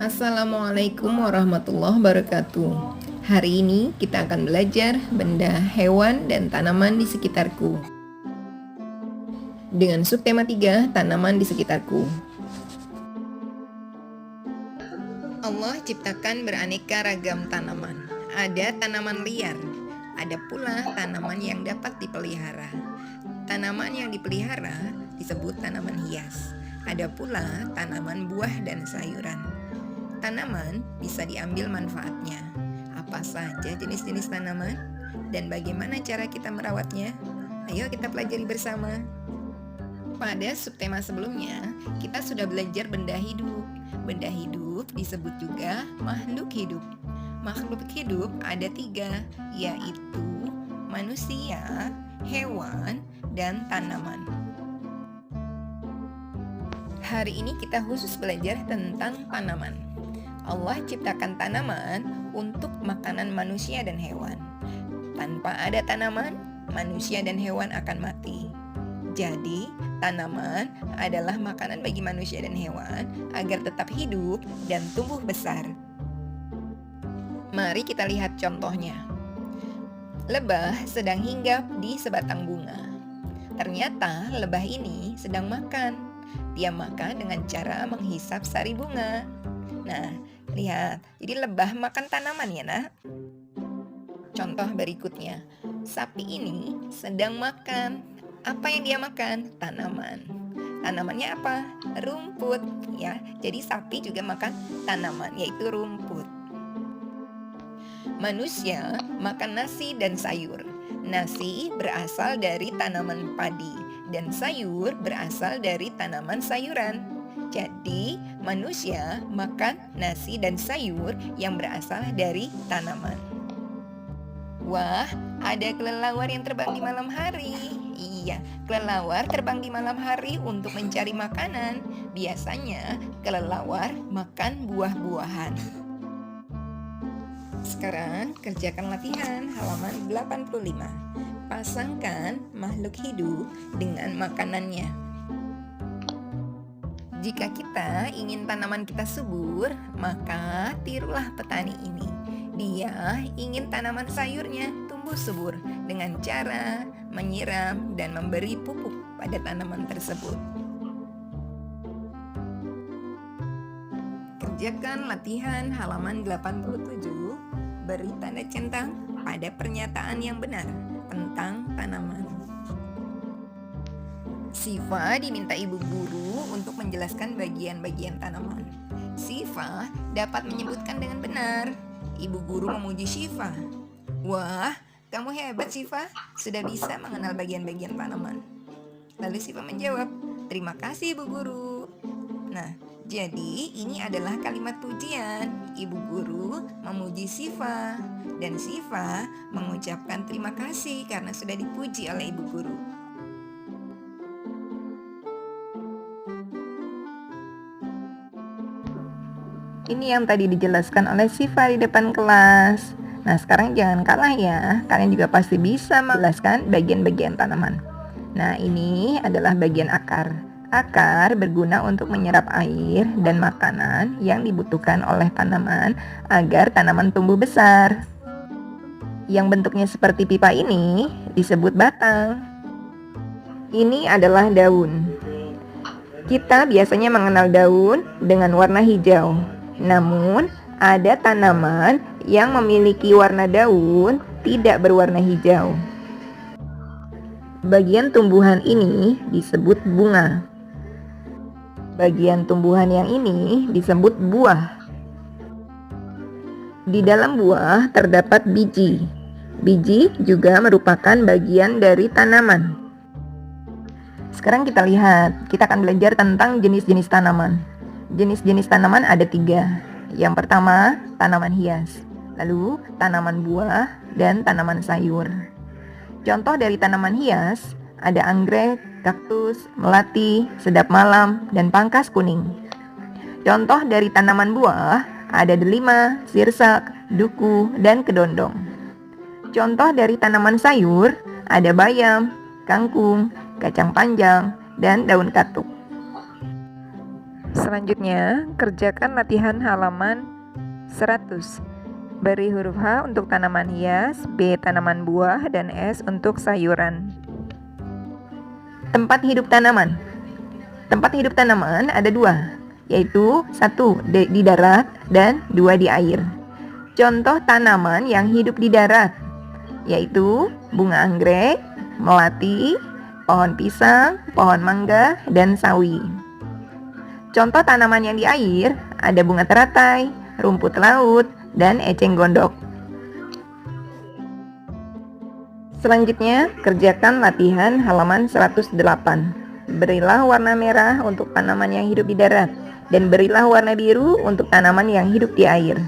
Assalamualaikum warahmatullahi wabarakatuh. Hari ini kita akan belajar benda, hewan, dan tanaman di sekitarku. Dengan subtema 3, tanaman di sekitarku. Allah ciptakan beraneka ragam tanaman. Ada tanaman liar, ada pula tanaman yang dapat dipelihara. Tanaman yang dipelihara disebut tanaman hias. Ada pula tanaman buah dan sayuran. Tanaman bisa diambil manfaatnya. Apa saja jenis-jenis tanaman dan bagaimana cara kita merawatnya? Ayo kita pelajari bersama. Pada subtema sebelumnya, kita sudah belajar benda hidup. Benda hidup disebut juga makhluk hidup. Makhluk hidup ada 3, yaitu manusia, hewan, dan tanaman. Hari ini kita khusus belajar tentang tanaman. Allah ciptakan tanaman untuk makanan manusia dan hewan. Tanpa ada tanaman, manusia dan hewan akan mati. Jadi, tanaman adalah makanan bagi manusia dan hewan agar tetap hidup dan tumbuh besar. Mari kita lihat contohnya. Lebah sedang hinggap di sebatang bunga. Ternyata lebah ini sedang makan. Dia makan dengan cara menghisap sari bunga. Nah, lihat, jadi lebah makan tanaman ya nak. Contoh berikutnya, sapi ini sedang makan. Apa yang dia makan? Tanaman. Tanamannya apa? Rumput ya. Jadi sapi juga makan tanaman, yaitu rumput. Manusia makan nasi dan sayur. Nasi berasal dari tanaman padi dan sayur berasal dari tanaman sayuran. Jadi, manusia makan nasi dan sayur yang berasal dari tanaman. Wah, ada kelelawar yang terbang di malam hari. Iya, kelelawar terbang di malam hari untuk mencari makanan. Biasanya, kelelawar makan buah-buahan. Sekarang, kerjakan latihan halaman 85. Pasangkan makhluk hidup dengan makanannya. Jika kita ingin tanaman kita subur, maka tirulah petani ini. Dia ingin tanaman sayurnya tumbuh subur dengan cara menyiram dan memberi pupuk pada tanaman tersebut. Kerjakan latihan halaman 87, beri tanda centang pada pernyataan yang benar tentang tanaman. Siva diminta ibu guru untuk menjelaskan bagian-bagian tanaman. Siva dapat menyebutkan dengan benar. Ibu guru memuji Siva. Wah, kamu hebat Siva, sudah bisa mengenal bagian-bagian tanaman. Lalu Siva menjawab, terima kasih ibu guru. Nah, jadi ini adalah kalimat pujian. Ibu guru memuji Siva dan Siva mengucapkan terima kasih karena sudah dipuji oleh ibu guru. Ini yang tadi dijelaskan oleh Siva di depan kelas. Nah, sekarang jangan kalah ya. Kalian juga pasti bisa menjelaskan bagian-bagian tanaman. Nah, ini adalah bagian akar. Akar berguna untuk menyerap air dan makanan yang dibutuhkan oleh tanaman agar tanaman tumbuh besar. Yang bentuknya seperti pipa ini disebut batang. Ini adalah daun. Kita biasanya mengenal daun dengan warna hijau. Namun, ada tanaman yang memiliki warna daun tidak berwarna hijau. Bagian tumbuhan ini disebut bunga. Bagian tumbuhan yang ini disebut buah. Di dalam buah terdapat biji. Biji juga merupakan bagian dari tanaman. Sekarang kita lihat, kita akan belajar tentang jenis-jenis tanaman. Jenis-jenis tanaman ada 3. Yang pertama, tanaman hias. Lalu, tanaman buah dan tanaman sayur. Contoh dari tanaman hias ada anggrek, kaktus, melati, sedap malam, dan pangkas kuning. Contoh dari tanaman buah ada delima, sirsak, duku, dan kedondong. Contoh dari tanaman sayur ada bayam, kangkung, kacang panjang, dan daun katuk. Selanjutnya, kerjakan latihan halaman 100. Beri huruf H untuk tanaman hias, B tanaman buah, dan S untuk sayuran. Tempat hidup tanaman. Tempat hidup tanaman ada 2, yaitu 1 di darat dan 2 di air. Contoh tanaman yang hidup di darat, yaitu bunga anggrek, melati, pohon pisang, pohon mangga, dan sawi. Contoh tanaman yang di air ada bunga teratai, rumput laut, dan eceng gondok. Selanjutnya, kerjakan latihan halaman 108. Berilah warna merah untuk tanaman yang hidup di darat, dan berilah warna biru untuk tanaman yang hidup di air.